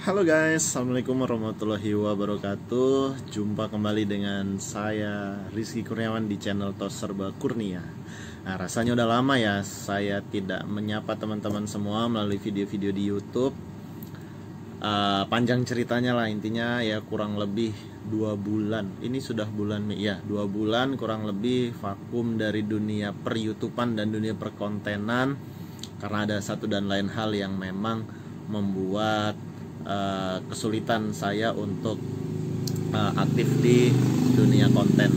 Halo guys, assalamualaikum warahmatullahi wabarakatuh. Jumpa kembali dengan saya Rizky Kurniawan di channel Tos Serba Kurnia. Nah, rasanya udah lama ya saya tidak menyapa teman-teman semua melalui video-video di YouTube. Panjang ceritanya lah, intinya ya kurang lebih 2 bulan. Ini sudah bulan Mei ya, 2 bulan kurang lebih vakum dari dunia per YouTubean dan dunia perkontenan karena ada satu dan lain hal yang memang membuat kesulitan saya untuk aktif di dunia konten.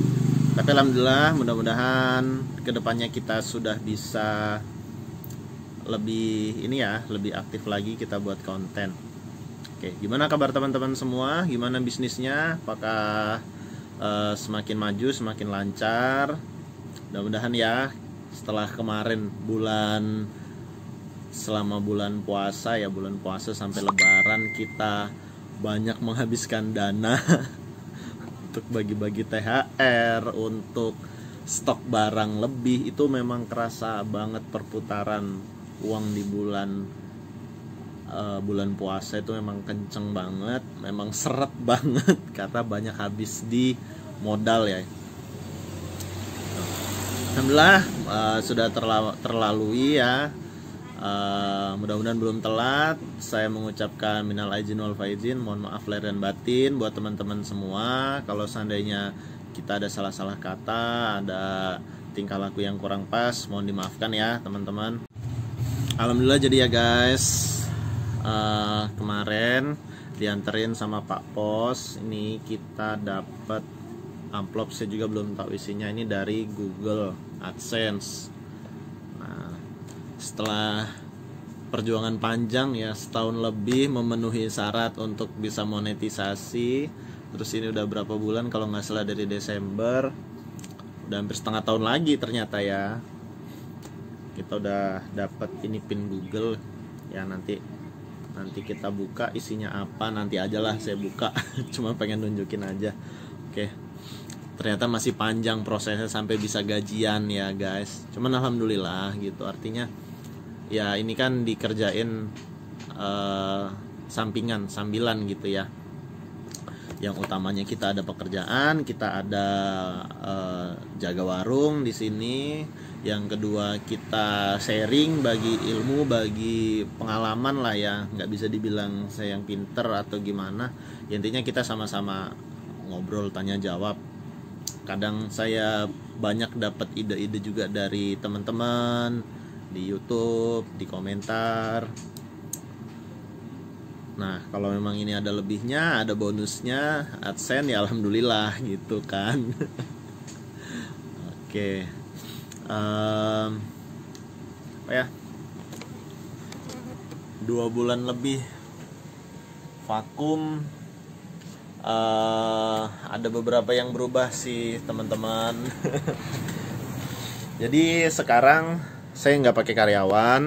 Tapi alhamdulillah, mudah-mudahan kedepannya kita sudah bisa lebih aktif lagi kita buat konten. Oke, gimana kabar teman-teman semua? Gimana bisnisnya? Apakah semakin maju, semakin lancar? Mudah-mudahan ya, setelah kemarin selama bulan puasa ya, bulan puasa sampai lebaran kita banyak menghabiskan dana untuk bagi-bagi THR, untuk stok barang lebih. Itu memang kerasa banget perputaran uang di bulan puasa itu memang kenceng banget, memang seret banget karena banyak habis di modal ya. Alhamdulillah sudah terlalui ya. Mudah-mudahan belum telat. Saya mengucapkan minal aizin wal faizin, mohon maaf lahir dan batin buat teman-teman semua. Kalau seandainya kita ada salah-salah kata, ada tingkah laku yang kurang pas, mohon dimaafkan ya teman-teman. Alhamdulillah jadi ya guys, kemarin dianterin sama Pak Pos. Ini kita dapat amplop, saya juga belum tahu isinya. Ini dari Google AdSense. Setelah perjuangan panjang ya, setahun lebih memenuhi syarat untuk bisa monetisasi. Terus ini udah berapa bulan, kalau nggak salah dari Desember, udah hampir setengah tahun lagi ternyata ya. Kita udah dapat ini pin Google ya. Nanti kita buka isinya apa, nanti aja lah saya buka. Cuma pengen nunjukin aja. Oke, ternyata masih panjang prosesnya sampai bisa gajian ya guys. Cuman alhamdulillah gitu, artinya ya ini kan dikerjain sambilan gitu ya. Yang utamanya kita ada pekerjaan, kita ada jaga warung di sini. Yang kedua kita sharing, bagi ilmu, bagi pengalaman lah ya. Nggak bisa dibilang saya yang pinter atau gimana. Ya, intinya kita sama-sama ngobrol, tanya jawab. Kadang saya banyak dapat ide-ide juga dari teman-teman di YouTube, di komentar. Nah, kalau memang ini ada lebihnya, ada bonusnya AdSense ya alhamdulillah gitu kan. Oke. Ya, 2 bulan lebih vakum. Ada beberapa yang berubah sih teman-teman. Jadi sekarang saya nggak pakai karyawan,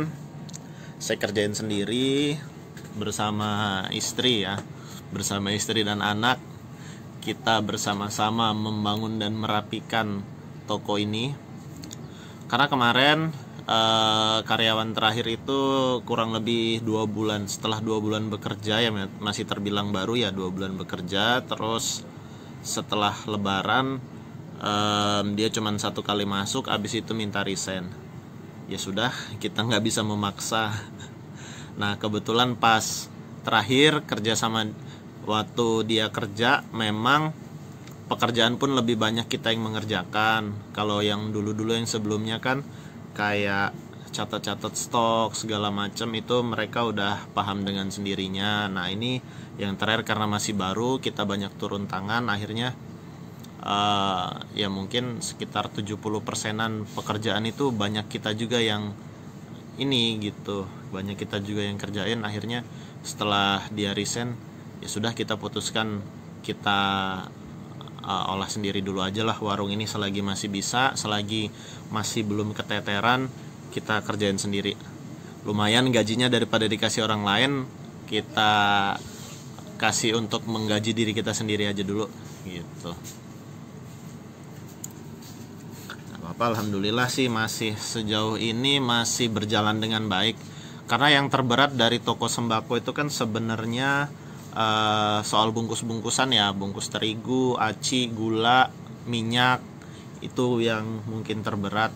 saya kerjain sendiri bersama istri ya, bersama istri dan anak. Kita bersama-sama membangun dan merapikan toko ini. Karena kemarin karyawan terakhir itu kurang lebih 2 bulan. Setelah 2 bulan bekerja ya, masih terbilang baru ya, 2 bulan bekerja. Terus setelah lebaran dia cuma 1 kali masuk, abis itu minta resign. Ya sudah, kita nggak bisa memaksa. Nah kebetulan pas terakhir kerja sama, waktu dia kerja memang pekerjaan pun lebih banyak kita yang mengerjakan. Kalau yang dulu-dulu yang sebelumnya kan kayak catat-catat stok segala macam, itu mereka udah paham dengan sendirinya. Nah ini yang terakhir karena masih baru, kita banyak turun tangan. Akhirnya ya mungkin sekitar 70%-an pekerjaan itu banyak kita juga yang ini gitu, banyak kita juga yang kerjain. Akhirnya setelah dia resign, ya sudah kita putuskan kita olah sendiri dulu aja lah warung ini selagi masih bisa, selagi masih belum keteteran, kita kerjain sendiri. Lumayan gajinya, daripada dikasih orang lain, kita kasih untuk menggaji diri kita sendiri aja dulu gitu. Alhamdulillah sih masih sejauh ini masih berjalan dengan baik. Karena yang terberat dari toko sembako itu kan sebenarnya soal bungkus-bungkusan ya, bungkus terigu, aci, gula, minyak, itu yang mungkin terberat.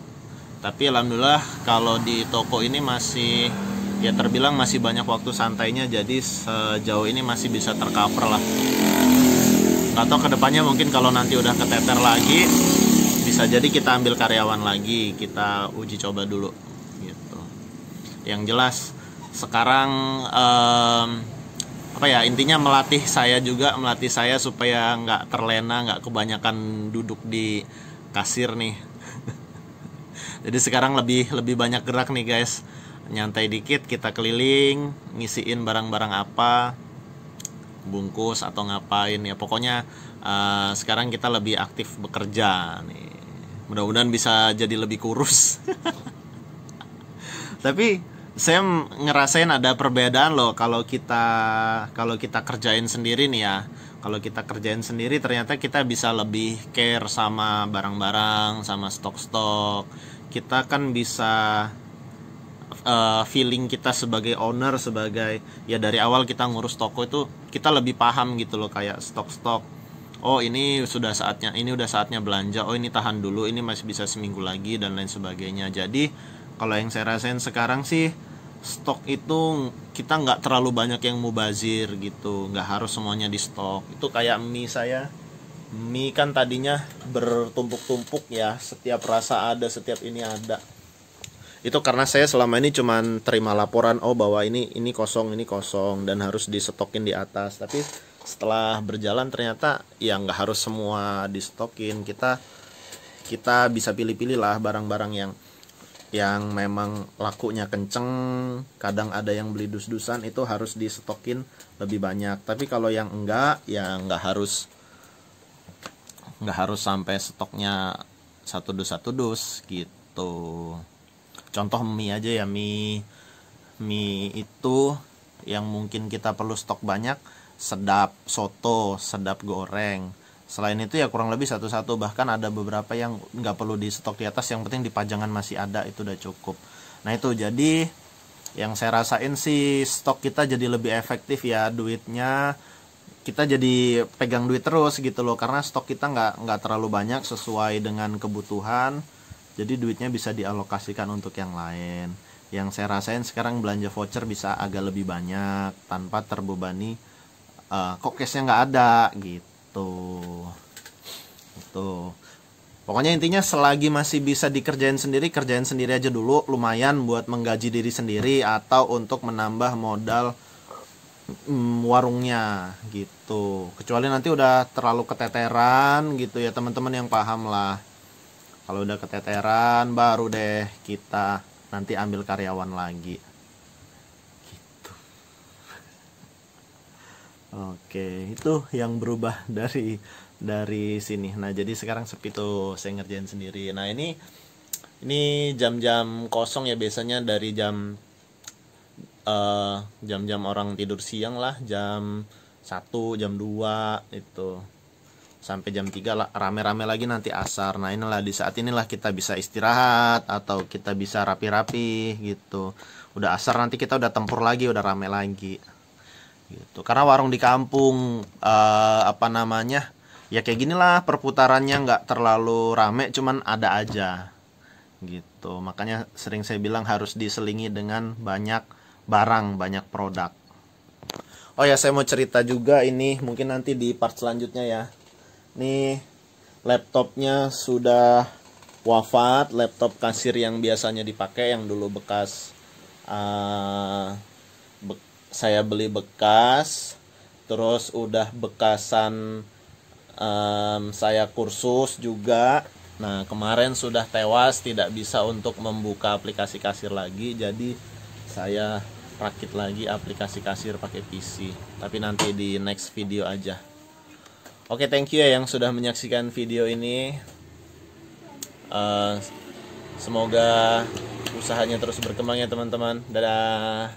Tapi alhamdulillah kalau di toko ini masih ya terbilang masih banyak waktu santainya, jadi sejauh ini masih bisa tercover lah. Nggak tahu kedepannya mungkin kalau nanti udah keteter lagi, bisa jadi kita ambil karyawan lagi, kita uji coba dulu gitu. Yang jelas sekarang apa ya, intinya melatih saya supaya nggak terlena, nggak kebanyakan duduk di kasir nih. Jadi sekarang lebih banyak gerak nih guys, nyantai dikit, kita keliling ngisiin barang-barang apa, bungkus atau ngapain ya, pokoknya sekarang kita lebih aktif bekerja nih. Mudah-mudahan bisa jadi lebih kurus. Tapi saya ngerasain ada perbedaan loh kalau kita kerjain sendiri nih ya. Kalau kita kerjain sendiri ternyata kita bisa lebih care sama barang-barang, sama stok-stok. Kita kan bisa feeling kita sebagai owner, sebagai ya dari awal kita ngurus toko itu kita lebih paham gitu loh, kayak stok-stok. Oh ini udah saatnya belanja. Oh ini tahan dulu, ini masih bisa seminggu lagi dan lain sebagainya. Jadi kalau yang saya rasain sekarang sih, stok itu kita nggak terlalu banyak yang mubazir gitu, nggak harus semuanya di stok. Itu kayak mie kan tadinya bertumpuk-tumpuk ya, setiap rasa ada, setiap ini ada. Itu karena saya selama ini cuman terima laporan, oh bahwa ini kosong dan harus distokin di atas. Tapi setelah berjalan ternyata ya nggak harus semua distokin. Kita bisa pilih-pilih lah barang-barang yang memang lakunya kenceng. Kadang ada yang beli dus-dusan, itu harus distokin lebih banyak. Tapi kalau yang enggak ya nggak harus sampai stoknya satu dus gitu. Contoh mie aja ya, mie itu yang mungkin kita perlu stok banyak, sedap soto, sedap goreng. Selain itu ya kurang lebih satu-satu, bahkan ada beberapa yang nggak perlu di stok di atas, yang penting di pajangan masih ada, itu udah cukup. Nah itu jadi yang saya rasain sih, stok kita jadi lebih efektif ya, duitnya kita jadi pegang duit terus gitu loh, karena stok kita nggak terlalu banyak sesuai dengan kebutuhan, jadi duitnya bisa dialokasikan untuk yang lain. Yang saya rasain sekarang belanja voucher bisa agak lebih banyak tanpa terbebani kok cashnya nggak ada gitu. Itu pokoknya intinya selagi masih bisa dikerjain sendiri, kerjain sendiri aja dulu, lumayan buat menggaji diri sendiri atau untuk menambah modal warungnya gitu. Kecuali nanti udah terlalu keteteran gitu ya, teman-teman yang paham lah. Kalau udah keteteran baru deh kita nanti ambil karyawan lagi gitu. Oke, itu yang berubah dari sini. Nah jadi sekarang sepi tuh, saya ngerjain sendiri. Nah ini jam-jam kosong ya, biasanya dari jam-jam orang tidur siang lah, jam 1, jam 2 itu sampai jam 3 lah, rame-rame lagi nanti asar. Nah inilah, di saat inilah kita bisa istirahat atau kita bisa rapi-rapi gitu. Udah asar nanti kita udah tempur lagi, udah rame lagi gitu. Karena warung di kampung ya kayak gini lah, perputarannya nggak terlalu rame, cuman ada aja gitu. Makanya sering saya bilang harus diselingi dengan banyak barang, banyak produk. Oh ya, saya mau cerita juga ini, mungkin nanti di part selanjutnya ya. Nih laptopnya sudah wafat, laptop kasir yang biasanya dipakai, yang dulu bekas saya beli bekas, terus udah bekasan saya kursus juga. Nah kemarin sudah tewas, tidak bisa untuk membuka aplikasi kasir lagi, jadi saya rakit lagi aplikasi kasir pakai PC. Tapi nanti di next video aja. Oke, thank you ya yang sudah menyaksikan video ini. Semoga usahanya terus berkembang ya teman-teman. Dadah.